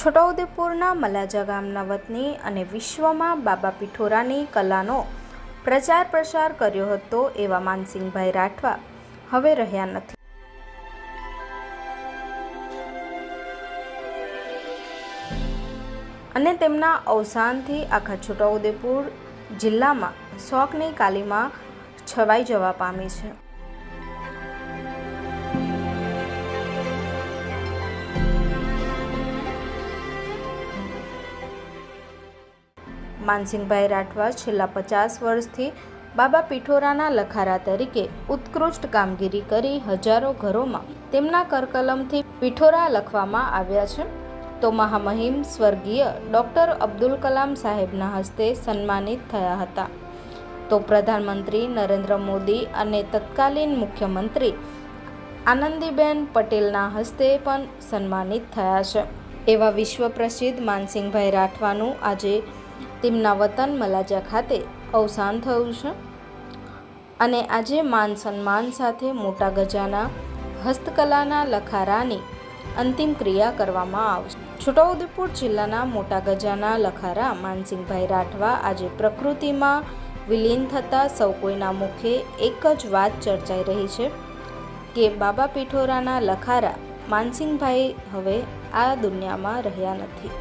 છોટાઉદેપુરના મલાજા ગામના વતની અને વિશ્વમાં બાબા પિઠોરાની કલાનો પ્રચાર પ્રસાર કર્યો હતો એવા માનસિંગભાઈ રાઠવા હવે રહ્યા નથી. અને તેમના અવસાનથી આખા છોટાઉદેપુર જિલ્લામાં શોકની કાલીમાં છવાઈ જવા પામી છે. માનસિંગભાઈ રાઠવા છેલ્લા 50 વર્ષથી બાબા પિઠોરાના લખારા તરીકે ઉત્કૃષ્ટ કામગીરી કરી હજારો ઘરોમાં તેમના કરકલમથી પિઠોરા લખવામાં આવ્યા છે. તો મહામહિમ સ્વર્ગીય ડૉક્ટર અબ્દુલ કલામ સાહેબના હસ્તે સન્માનિત થયા હતા. તો પ્રધાનમંત્રી નરેન્દ્ર મોદી અને તત્કાલીન મુખ્યમંત્રી આનંદીબેન પટેલના હસ્તે પણ સન્માનિત થયા છે. એવા વિશ્વ પ્રસિદ્ધ માનસિંગભાઈ રાઠવાનું આજે તેમના વતન મલાજા ખાતે અવસાન થયું છે. અને આજે માન સન્માન સાથે મોટા ગજાના હસ્તકલાના લખારાની અંતિમ ક્રિયા કરવામાં આવશે. છોટાઉદેપુર જિલ્લાના મોટા ગજાના લખારા માનસિંગભાઈ રાઠવા આજે પ્રકૃતિમાં વિલીન થતાં સૌ કોઈના મુખે એક જ વાત ચર્ચાઈ રહી છે કે બાબા પિઠોરાના લખારા માનસિંગભાઈ હવે આ દુનિયામાં રહ્યા નથી.